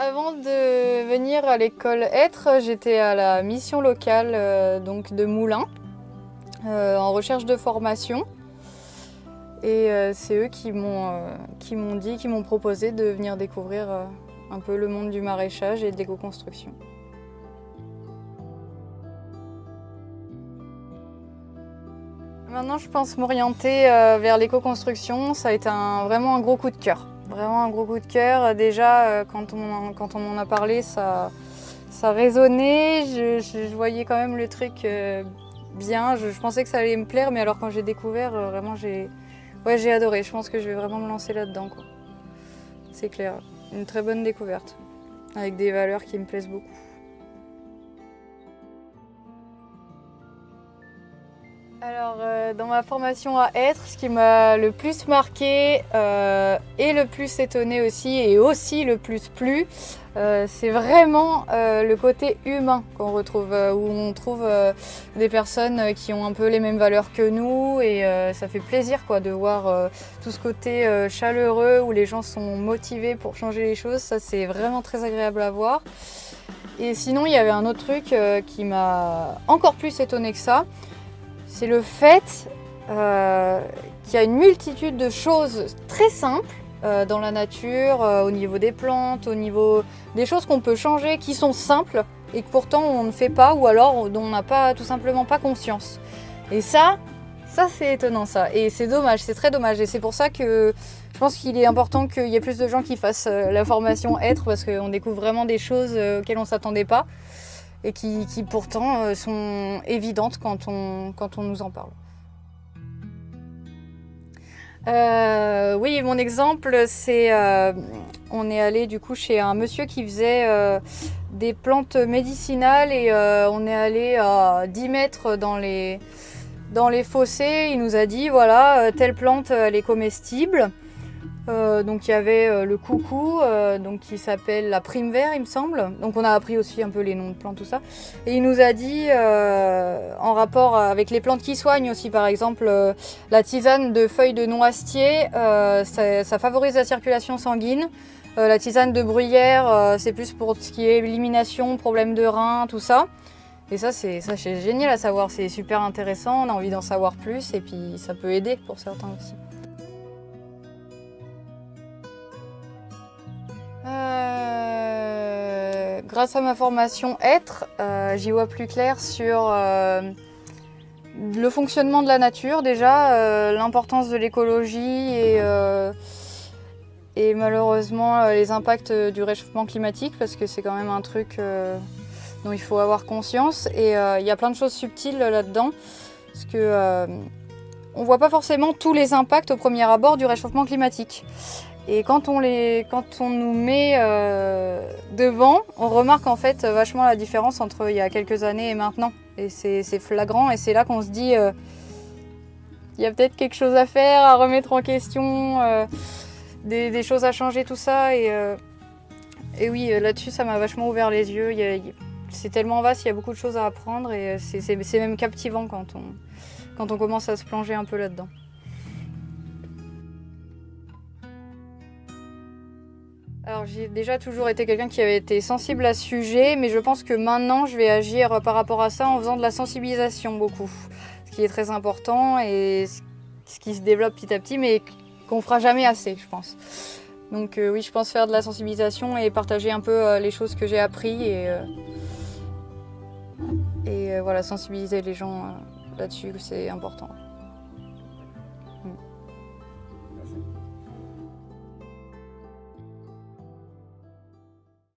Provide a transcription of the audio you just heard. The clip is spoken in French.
Avant de venir à l'école Être, j'étais à la mission locale donc de Moulins, en recherche de formation. Et c'est eux qui m'ont proposé de venir découvrir un peu le monde du maraîchage et de l'éco-construction. Maintenant, je pense m'orienter vers l'éco-construction. Ça a été vraiment un gros coup de cœur. Vraiment un gros coup de cœur. Déjà, quand on m'en a parlé, ça résonnait. Je voyais quand même le truc bien. Je pensais que ça allait me plaire, mais alors quand j'ai découvert, vraiment, j'ai adoré. Je pense que je vais vraiment me lancer là-dedans, quoi. C'est clair. Une très bonne découverte, avec des valeurs qui me plaisent beaucoup. Alors, dans ma formation à Être, ce qui m'a le plus marqué et le plus étonné aussi, et aussi le plus plu, c'est vraiment le côté humain qu'on retrouve, où on trouve des personnes qui ont un peu les mêmes valeurs que nous, et ça fait plaisir, quoi, de voir tout ce côté chaleureux où les gens sont motivés pour changer les choses. Ça, c'est vraiment très agréable à voir. Et sinon, il y avait un autre truc qui m'a encore plus étonné que ça. C'est le fait qu'il y a une multitude de choses très simples dans la nature, au niveau des plantes, au niveau des choses qu'on peut changer, qui sont simples et que pourtant on ne fait pas ou alors dont on n'a pas tout simplement pas conscience. Et ça c'est étonnant ça. Et c'est dommage, c'est très dommage. Et c'est pour ça que je pense qu'il est important qu'il y ait plus de gens qui fassent la formation Être, parce qu'on découvre vraiment des choses auxquelles on ne s'attendait pas. Et qui pourtant sont évidentes quand on nous en parle. Oui, mon exemple, c'est on est allé du coup chez un monsieur qui faisait des plantes médicinales et on est allé à 10 mètres dans les fossés. Il nous a dit voilà, telle plante elle est comestible. Donc il y avait le coucou, donc qui s'appelle la prime vert, il me semble. Donc on a appris aussi un peu les noms de plantes, tout ça. Et il nous a dit, en rapport avec les plantes qui soignent aussi, par exemple, la tisane de feuilles de noisetier, ça favorise la circulation sanguine. La tisane de bruyère, c'est plus pour ce qui est élimination, problème de rein, tout ça. Et ça c'est génial à savoir, c'est super intéressant, on a envie d'en savoir plus et puis ça peut aider pour certains aussi. Grâce à ma formation Être, j'y vois plus clair sur le fonctionnement de la nature déjà, l'importance de l'écologie et malheureusement les impacts du réchauffement climatique, parce que c'est quand même un truc dont il faut avoir conscience. Et il y a plein de choses subtiles là-dedans, parce que on voit pas forcément tous les impacts au premier abord du réchauffement climatique. Et quand on nous met devant, on remarque en fait vachement la différence entre il y a quelques années et maintenant. Et c'est flagrant, et c'est là qu'on se dit il y a peut-être quelque chose à faire, à remettre en question, des choses à changer, tout ça. Et oui, là-dessus, ça m'a vachement ouvert les yeux. C'est tellement vaste, il y a beaucoup de choses à apprendre, et c'est même captivant quand on commence à se plonger un peu là-dedans. Alors j'ai déjà toujours été quelqu'un qui avait été sensible à ce sujet, mais je pense que maintenant je vais agir par rapport à ça en faisant de la sensibilisation beaucoup. Ce qui est très important et ce qui se développe petit à petit, mais qu'on fera jamais assez, je pense. Donc oui, je pense faire de la sensibilisation et partager un peu les choses que j'ai appris et voilà, sensibiliser les gens là-dessus, c'est important.